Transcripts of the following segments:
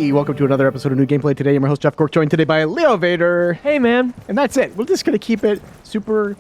everybody. Welcome to another episode of New Gameplay Today. I'm your host, Jeff Cork, joined today by Leo Vader. Hey, man. And that's it. We're just going to keep it super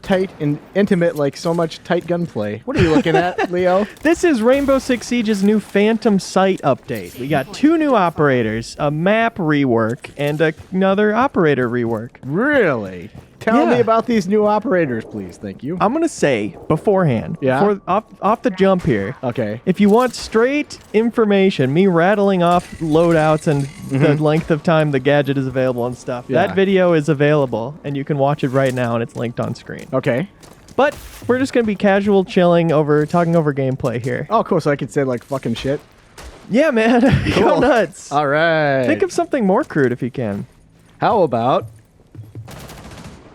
tight and intimate, like so much tight gunplay. What are you looking at, Leo? This is Rainbow Six Siege's new Phantom Sight update. We got 2 new operators, a map rework, and another operator rework. Really? Tell me about these new operators, please. Thank you. I'm going to say beforehand, off the jump here, Okay. if you want straight information, me rattling off loadouts and the length of time the gadget is available and stuff, that video is available, and you can watch it right now, and it's linked on screen. Okay. But we're just going to be casual chilling talking over gameplay here. Oh, cool. So I can say, like, fucking shit? Yeah, man. Go nuts. All right. Think of something more crude if you can. How about...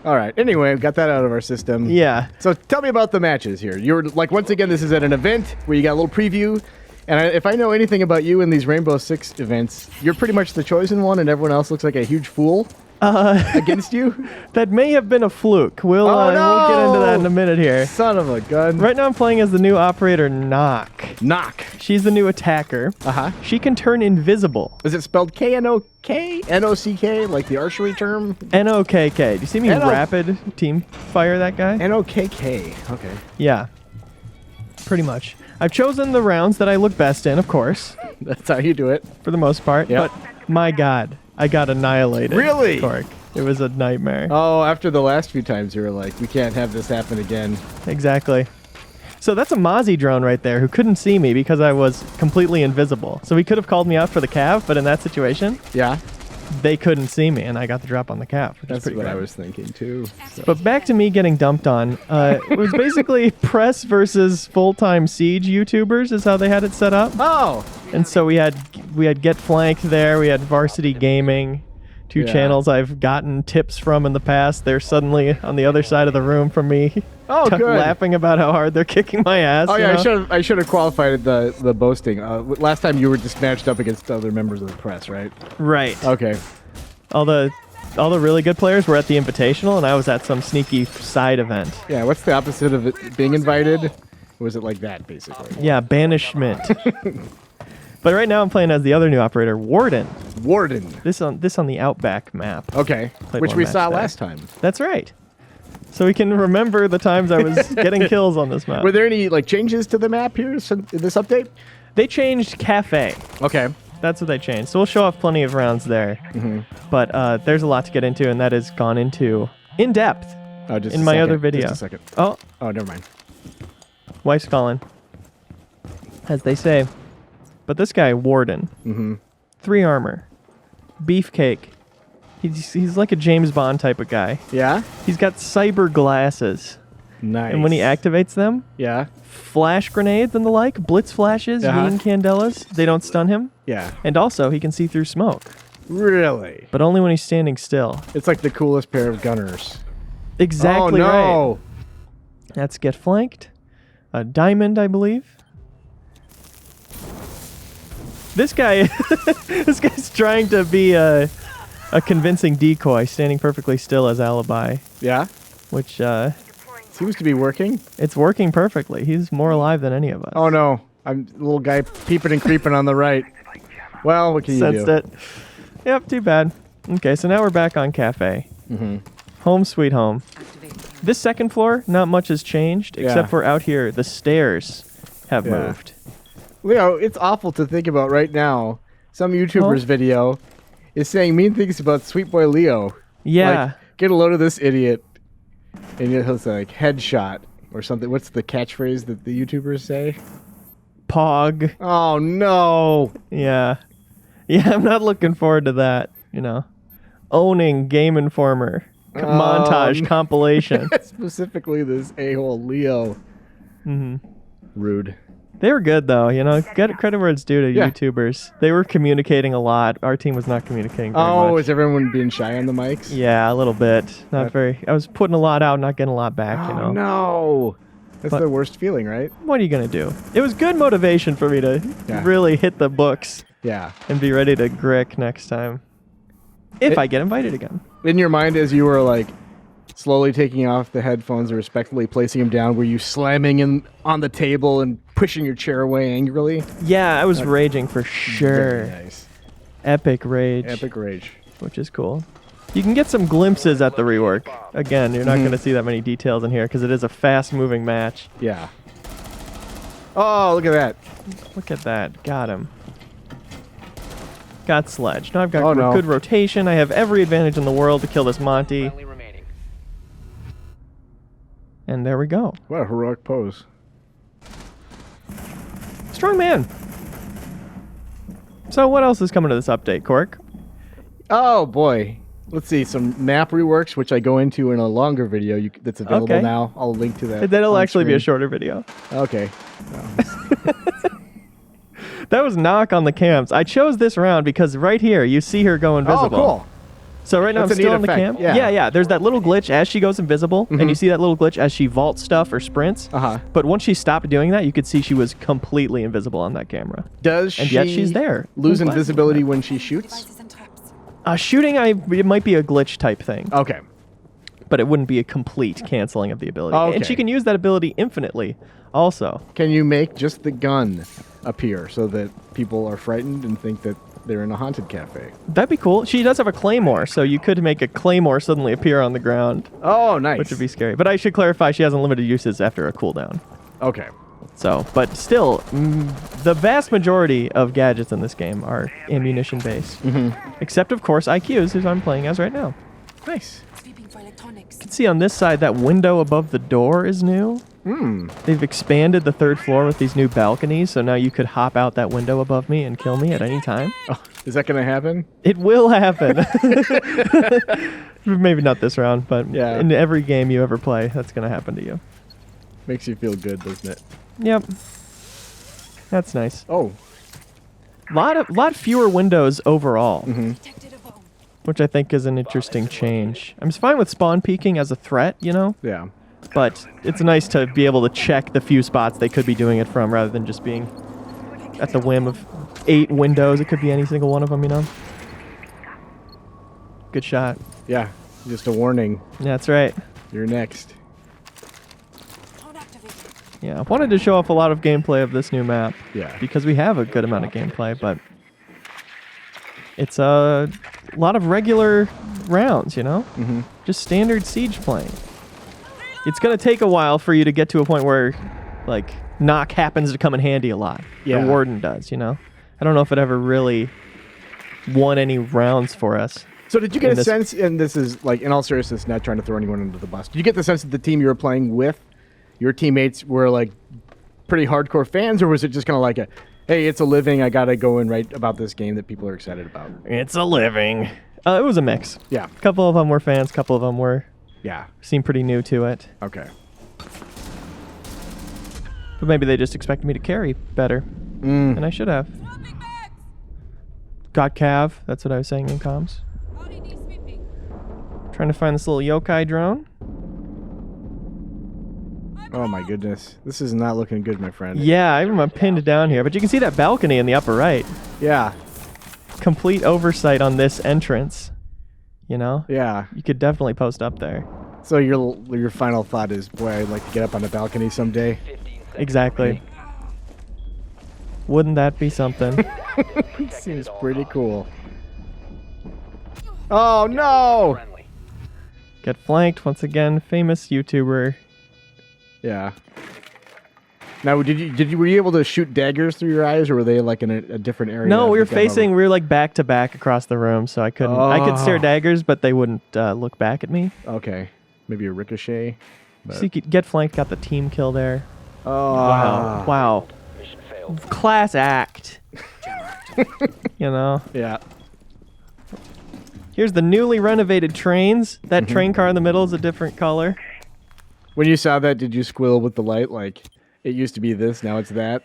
All right. Anyway, got that out of our system. Yeah. So tell me about the matches here. You're like, once again, this is at an event where you got a little preview. And if I know anything about you in these Rainbow Six events, you're pretty much the chosen one, and everyone else looks like a huge fool against you. That may have been a fluke. We'll get into that in a minit here. Son of a gun. Right now I'm playing as the new operator Nokk. Nokk. She's the new attacker. Uh-huh. She can turn invisible. Is it spelled K-N-O-K? N-O-C-K, like the archery term? N-O-K-K. Do you see me rapid team fire that guy? N-O-K-K. Okay. Yeah. Pretty much. I've chosen the rounds that I look best in, of course. That's how you do it. For the most part. Yep. But my God, I got annihilated. Really? Cork. It was a nightmare. Oh, after the last few times you were like, we can't have this happen again. Exactly. So that's a Mozzie drone right there who couldn't see me because I was completely invisible. So he could have called me out for the cav, but in that situation, Yeah. they couldn't see me, and I got the drop on the cav. That's what I was thinking, too. So. But back to me getting dumped on. It was basically press versus full-time siege YouTubers is how they had it set up. Oh! And so we had Get Flanked there. We had Varsity Gaming. 2 channels I've gotten tips from in the past. They're suddenly on the other side of the room from me. Oh, good. Laughing about how hard they're kicking my ass. Oh, yeah, I should have qualified the boasting. Last time you were just matched up against other members of the press, right? Right. Okay. All the really good players were at the Invitational, and I was at some sneaky side event. Yeah, what's the opposite of it being invited? Or was it like that, basically? Yeah, banishment. But right now I'm playing as the other new operator, Warden. Warden. This on the Outback map. Okay, which we saw last time. That's right. So we can remember the times I was getting kills on this map. Were there any like changes to the map here in this update? They changed Cafe. Okay. That's what they changed. So we'll show off plenty of rounds there. But there's a lot to get into, and that is gone into in depth in my other video. Just a second. Oh, never mind. wife's calling, as they say. But this guy, Warden, 3 armor, beefcake. He's like a James Bond type of guy. Yeah? He's got cyber glasses. Nice. And when he activates them, flash grenades and the like, blitz flashes, Yin candelas, they don't stun him. Yeah. And also, he can see through smoke. Really? But only when he's standing still. It's like the coolest pair of gunners. Exactly right. Oh, no. That's Get Flanked. A diamond, I believe. This guy, this guy's trying to be a convincing decoy, standing perfectly still as alibi. Yeah? Which, seems to be working. It's working perfectly. He's more alive than any of us. Oh, no. I'm the little guy peeping and creeping on the right. Well, what can you do? Sensed it. Yep, too bad. Okay, so now we're back on Cafe. Home sweet home. This second floor, not much has changed, except for out here, the stairs have moved. Leo, it's awful to think about right now. Some YouTuber's video is saying mean things about Sweet Boy Leo. Yeah. Like, get a load of this idiot. And he'll say, like, headshot or something. What's the catchphrase that the YouTubers say? Pog. Oh, no. Yeah. Yeah, I'm not looking forward to that, you know. Owning Game Informer. Montage compilation. Specifically this a-hole Leo. Rude. They were good, though. You know, get credit where it's due to YouTubers. They were communicating a lot. Our team was not communicating very much. Oh, is everyone being shy on the mics? Yeah, a little bit. Not very. I was putting a lot out, not getting a lot back, you know. Oh, no. That's the worst feeling, right? What are you going to do? It was good motivation for me to really hit the books. Yeah. And be ready to grick next time. If I get invited again. In your mind, as you were, like, slowly taking off the headphones and respectfully placing them down, were you slamming on the table and pushing your chair away angrily? Yeah, I was raging for sure. Very nice. Epic Rage. Epic Rage. Which is cool. You can get some glimpses at the rework. Again, you're not going to see that many details in here because it is a fast-moving match. Yeah. Oh, look at that. Look at that. Got him. Got Sledge. Now I've got no. good rotation. I have every advantage in the world to kill this Monty. And there we go. What a heroic pose. Strong man. So what else is coming to this update, Cork? Oh, boy. Let's see. Some map reworks, which I go into in a longer video that's available now. I'll link to that. That'll on actually be a screen. shorter video. Okay. That was Nokk on the cams. I chose this round because right here, you see her go invisible. Oh, cool. So right now That's I'm a still neat on the effect. cam. Yeah. There's that little glitch as she goes invisible, and you see that little glitch as she vaults stuff or sprints. But once she stopped doing that, you could see she was completely invisible on that camera. Does and yet she's there. Lose invisibility when she shoots? Shooting, it might be a glitch type thing. Okay. But it wouldn't be a complete canceling of the ability. Okay. And she can use that ability infinitely also. Can you make just the gun appear so that people are frightened and think that they're in a haunted cafe? That'd be cool. She does have a claymore, so you could make a claymore suddenly appear on the ground. Oh, nice. Which would be scary. But I should clarify, she has unlimited uses after a cooldown. Okay. So, but still, the vast majority of gadgets in this game are ammunition-based. Except, of course, IQs, who I'm playing as right now. Nice. You can see on this side, that window above the door is new. They've expanded the third floor with these new balconies, so now you could hop out that window above me and kill me at any time. Oh, is that going to happen? It will happen. Maybe not this round, but in every game you ever play, that's going to happen to you. Makes you feel good, doesn't it? Yep. That's nice. Oh. Lot fewer windows overall, which I think is an interesting change. I'm fine with spawn peeking as a threat, you know? Yeah. But it's nice to be able to check the few spots they could be doing it from rather than just being at the whim of 8 windows. It could be any single one of them, you know? Good shot. Yeah. Just a warning. That's right. You're next. Yeah, I wanted to show off a lot of gameplay of this new map. Yeah. Because we have a good amount of gameplay, but it's a lot of regular rounds, you know? Just standard siege playing. It's going to take a while for you to get to a point where, like, Nokk happens to come in handy a lot. Yeah. The Warden does, you know? I don't know if it ever really won any rounds for us. So did you get a sense, and this is, like, in all seriousness, not trying to throw anyone under the bus, did you get the sense that the team you were playing with, your teammates were, like, pretty hardcore fans, or was it just kind of like a, hey, it's a living, I got to go and write about this game that people are excited about? It's a living. It was a mix. Yeah. A couple of them were fans, a couple of them were... Yeah. Seemed pretty new to it. Okay. But maybe they just expected me to carry better. And I should have. Got Cav. That's what I was saying in comms. Trying to find this little yokai drone. Oh my goodness. This is not looking good, my friend. Yeah, I'm pinned down here. But you can see that balcony in the upper right. Yeah. Complete oversight on this entrance. You know? Yeah. You could definitely post up there. So your final thought is, boy, I'd like to get up on the balcony someday. Exactly. Wouldn't that be something? Seems pretty cool. Oh no! Get flanked once again. Famous YouTuber. Yeah. Now, were you able to shoot daggers through your eyes, or were they like in a different area? No, we were like back to back across the room, so I couldn't. I could stare daggers, but they wouldn't look back at me. Okay, maybe a ricochet. But... So you could get flanked. Got the team kill there. Oh wow! Class act. You know. Yeah. Here's the newly renovated trains. That train car in the middle is a different color. When you saw that, did you squeal with delight? Like, it used to be this, now it's that?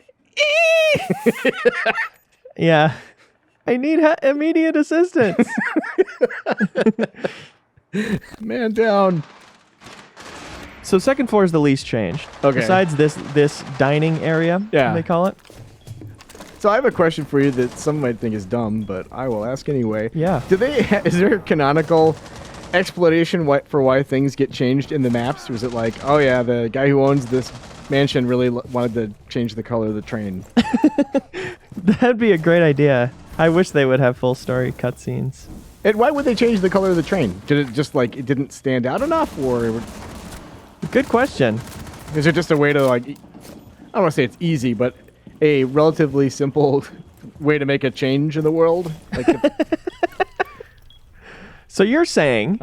Yeah. I need immediate assistance. Man down. So second floor is the least changed. Okay. Besides this dining area, they call it. So I have a question for you that some might think is dumb, but I will ask anyway. Yeah. Is there a canonical explanation for why things get changed in the maps? Was it like, oh yeah, the guy who owns this mansion really wanted to change the color of the train? That'd be a great idea. I wish they would have full story cutscenes. And why would they change the color of the train? Did it just like it didn't stand out enough, or Good question. is it just a way to like? I don't want to say it's easy, but a relatively simple way to make a change in the world. Like, So you're saying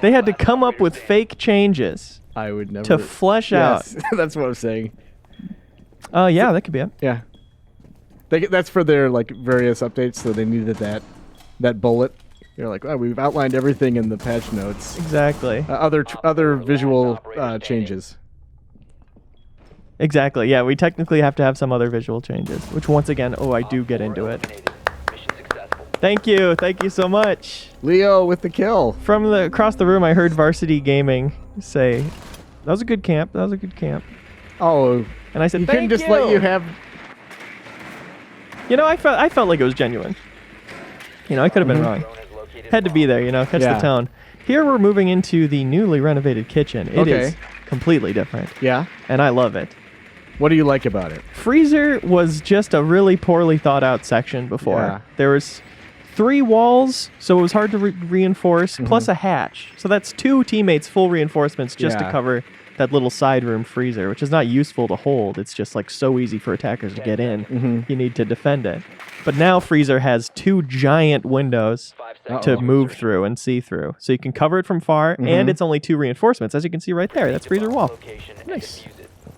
they had to come up with fake changes I would never to flesh out. Yes, that's what I'm saying. Yeah, that could be it. Yeah, that's for their like various updates. So they needed that bullet. They're like, oh, we've outlined everything in the patch notes. Exactly. Other visual changes. Exactly. Yeah, we technically have to have some other visual changes, which once again, I do get into it. Thank you. Thank you so much. Leo with the kill. From across the room, I heard Varsity Gaming say, "That was a good camp. That was a good camp." Oh, and I said, you "Thank couldn't just let you have." You know, I felt like it was genuine. You know, I could have been wrong. Had to be there. You know, catch the tone. Here we're moving into the newly renovated kitchen. It is completely different. Yeah. And I love it. What do you like about it? Freezer was just a really poorly thought out section before. Yeah. There was 3 walls, so it was hard to reinforce, plus a hatch. So that's 2 teammates full reinforcements just to cover that little side room freezer, which is not useful to hold. It's just like so easy for attackers to get in. You need to defend it. But now freezer has 2 giant windows to move through and see through. So you can cover it from far, and it's only 2 reinforcements, as you can see right there. That's freezer wall. Nice.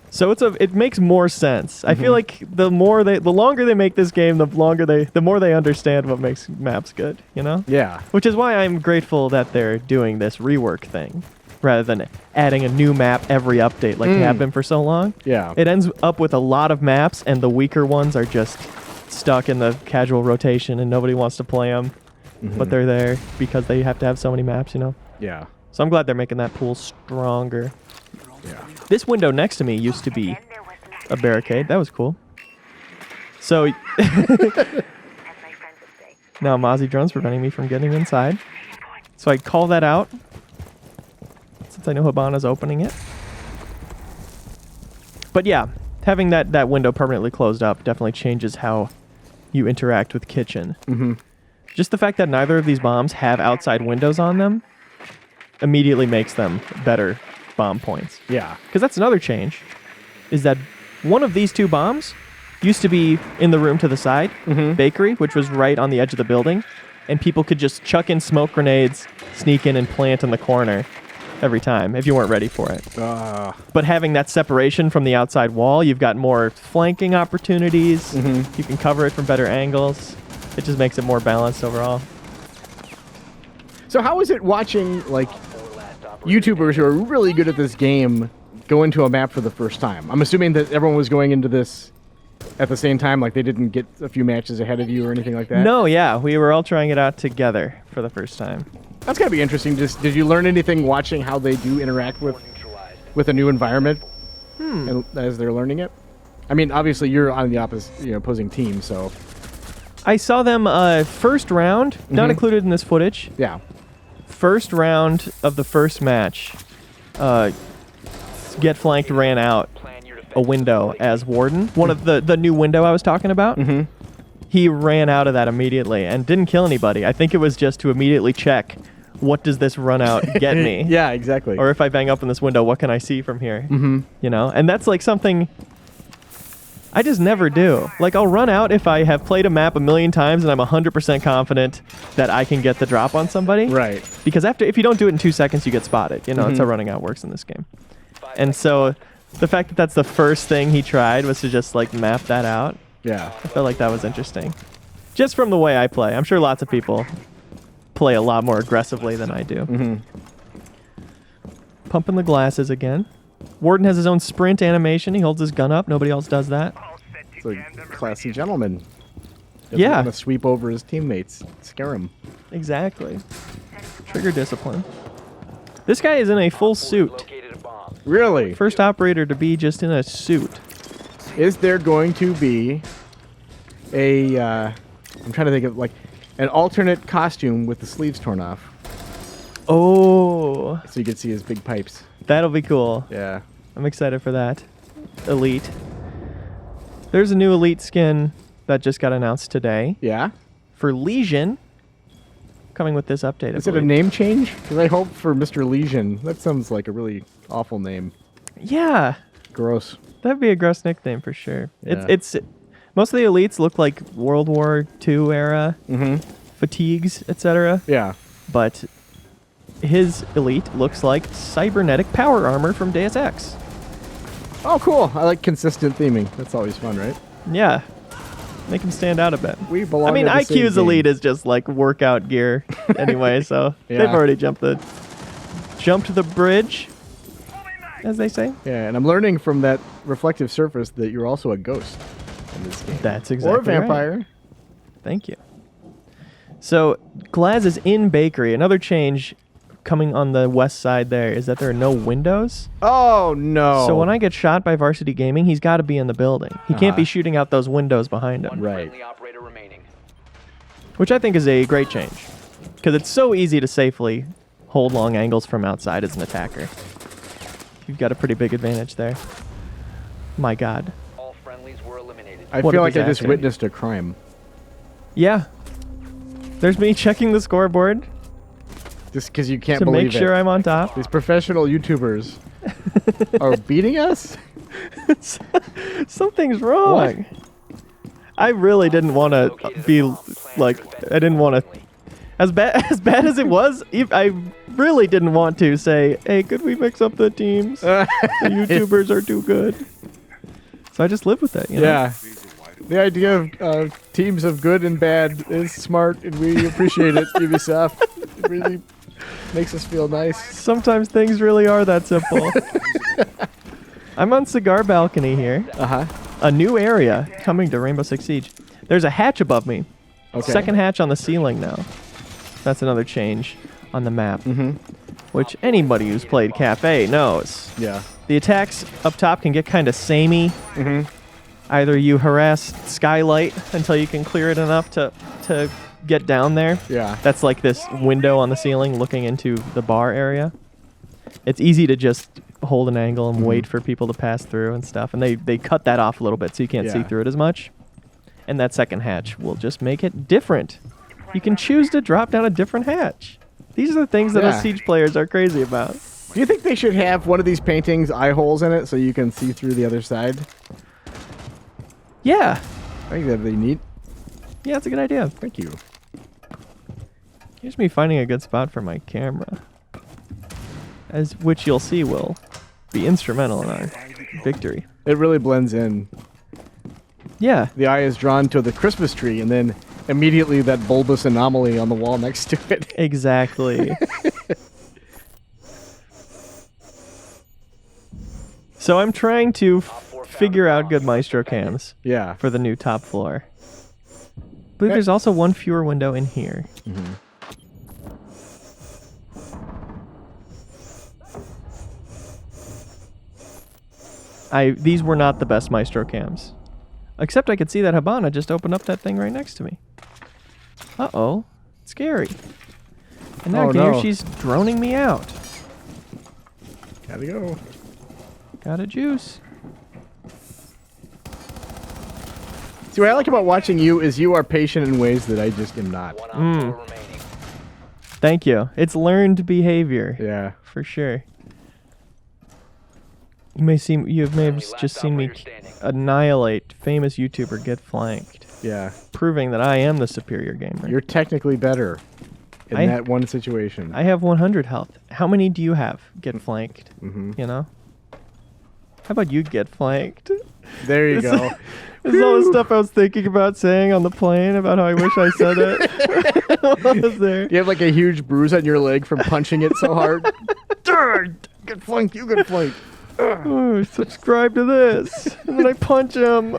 So it makes more sense. I feel like the longer they make this game, the more they understand what makes maps good, you know? Yeah. Which is why I'm grateful that they're doing this rework thing rather than adding a new map every update like they have been for so long. Yeah. It ends up with a lot of maps, and the weaker ones are just stuck in the casual rotation and nobody wants to play them, but they're there because they have to have so many maps, you know? Yeah. So I'm glad they're making that pool stronger. Yeah. This window next to me used to be a barricade. That was cool. So now Mozzie Drone's preventing me from getting inside. So I call that out since I know Habana's opening it. But yeah, having that window permanently closed up definitely changes how you interact with kitchen. Just the fact that neither of these bombs have outside windows on them immediately makes them better bomb points. Yeah. Because that's another change, is that one of these 2 bombs used to be in the room to the side, bakery, which was right on the edge of the building, and people could just chuck in smoke grenades, sneak in and plant in the corner every time if you weren't ready for it. But having that separation from the outside wall, you've got more flanking opportunities. You can cover it from better angles. It just makes it more balanced overall. So how is it watching like YouTubers who are really good at this game go into a map for the first time? I'm assuming that everyone was going into this at the same time, like they didn't get a few matches ahead of you or anything like that? No, yeah, we were all trying it out together for the first time. That's gotta be interesting. Just did you learn anything watching how they do interact with a new environment as they're learning it? I mean, obviously you're on the opposing team, so I saw them first round, not included in this footage. yeah. First round of the first match, Get Flanked ran out a window as Warden. One of the new window I was talking about. He ran out of that immediately and didn't kill anybody. I think it was just to immediately check, what does this run out get me? Yeah, exactly. Or if I bang up in this window, what can I see from here? You know, and that's like something I just never do. Like, I'll run out if I have played a map a million times and I'm 100% confident that I can get the drop on somebody. Right. Because if you don't do it in 2 seconds, you get spotted. You know, that's how running out works in this game. And so the fact that that's the first thing he tried was to just, like, map that out. Yeah. I felt like that was interesting. Just from the way I play. I'm sure lots of people play a lot more aggressively than I do. Pumping the glasses again. Warden has his own sprint animation. He holds his gun up. Nobody else does that. It's a classy gentleman. Doesn't Yeah. want to sweep over his teammates, scare them. Exactly. Trigger discipline. This guy is in a full suit. Really? First operator to be just in a suit. Is there going to be a, I'm trying to think of, like, an alternate costume with the sleeves torn off? Oh, So you can see his big pipes. that'll be cool. Yeah. I'm excited for that. Elite. There's a new Elite skin that just got announced today. Yeah? for Legion, coming with this update. Is it a name change? Because I hope for Mr. Legion. That sounds like a really awful name. Yeah. Gross. That'd be a gross nickname for sure. Yeah. It's most of the elites look like World War II era fatigues, etc. Yeah. But his elite looks like cybernetic power armor from Deus Ex. Oh, cool. I like consistent theming. That's always fun, right? Yeah. Make him stand out a bit. We belong. I mean, to the same IQ's game. elite is just like workout gear anyway, so Yeah. they've already jumped the bridge, as they say. Yeah, and I'm learning from that reflective surface that you're also a ghost in this game. That's exactly Or a vampire. right. Thank you. So, Glaz is in bakery. Another change coming on the west side there is that there are no windows. Oh, no. So when I get shot by Varsity Gaming, he's got to be in the building. He can't be shooting out those windows behind him. Right. Which I think is a great change. Because it's so easy to safely hold long angles from outside as an attacker. You've got a pretty big advantage there. My god. All friendlies were eliminated. I What a feel like I just disaster. witnessed a crime. Yeah. There's me checking the scoreboard Just because you can't to believe make sure it. I'm on top. These professional YouTubers are beating us? Something's wrong. I really didn't want to be like, I didn't want to, as bad as it was, I really didn't want to say, hey, could we mix up the teams? The YouTubers are too good. So I just live with it, you know? Yeah. The idea of teams of good and bad is smart, and we appreciate it, Ubisoft. It really makes us feel nice. Sometimes things really are that simple. I'm on Cigar Balcony here. Uh-huh. A new area coming to Rainbow Six Siege. There's a hatch above me. Okay. Second hatch on the ceiling now. That's another change on the map. Which anybody who's played Cafe knows. Yeah. The attacks up top can get kind of samey. Either you harass Skylight until you can clear it enough to get down there. Yeah. That's like this window on the ceiling looking into the bar area. It's easy to just hold an angle and wait for people to pass through and stuff. And they cut that off a little bit so you can't see Yeah. through it as much. And that second hatch will just make it different. You can choose to drop down a different hatch. These are the things that us Yeah. Siege players are crazy about. Do you think they should have one of these paintings eye holes in it so you can see through the other side? Yeah. I think that'd be neat. Yeah, it's a good idea. Thank you. Here's me finding a good spot for my camera. As which you'll see will be instrumental in our victory. It really blends in. Yeah. The eye is drawn to the Christmas tree, and then immediately that bulbous anomaly on the wall next to it. Exactly. So I'm trying to figure out good Maestro cams Yeah. for the new top floor. I believe there's also one fewer window in here. These were not the best Maestro cams. Except I could see that Habana just opened up that thing right next to me. Uh-oh. Scary. And now Oh, I can hear no. she's droning me out. Gotta go. Got a juice. See, what I like about watching you is you are patient in ways that I just am not. One on four remaining. Thank you. It's learned behavior. Yeah. For sure. You may have just seen me annihilate famous YouTuber Get Flanked, Yeah. proving that I am the superior gamer. You're technically better in I- that one situation. I have 100 health. How many do you have? Get flanked. You know? How about you get flanked? There you go. This is all the stuff I was thinking about saying on the plane about how I wish I said it. What was there? You have like a huge bruise on your leg from punching it so hard. Get flanked, you get flanked. Oh, subscribe to this. And then I punch him.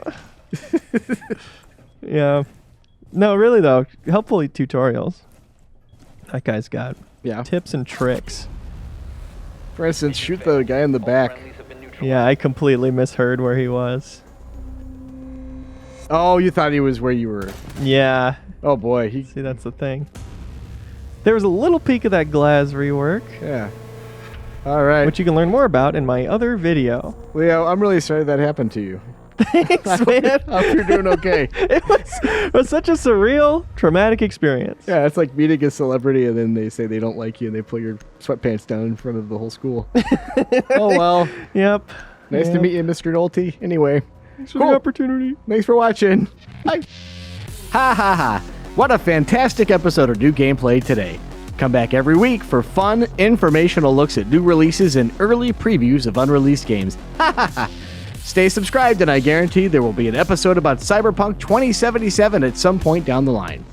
Yeah. No, really though, helpful tutorials. That guy's got Yeah. tips and tricks. For instance, shoot the guy in the back. Friendlies have been neutralized. Yeah, I completely misheard where he was. Oh, you thought he was where you were. Yeah. Oh boy, See, that's the thing. There was a little peek of that Glaz rework, yeah. All right. which you can learn more about in my other video. Leo, I'm really sorry that happened to you. Thanks, man. Hope you're doing okay. It was such a surreal, traumatic experience. Yeah, it's like meeting a celebrity and then they say they don't like you and they pull your sweatpants down in front of the whole school. Oh, well. Yep. Nice to meet you, Mr. Nolte. Anyway. Thanks for the opportunity. Thanks for watching. Bye. Ha ha ha. What a fantastic episode of new gameplay today. Come back every week for fun, informational looks at new releases and early previews of unreleased games. Ha ha ha. Stay subscribed and I guarantee there will be an episode about Cyberpunk 2077 at some point down the line.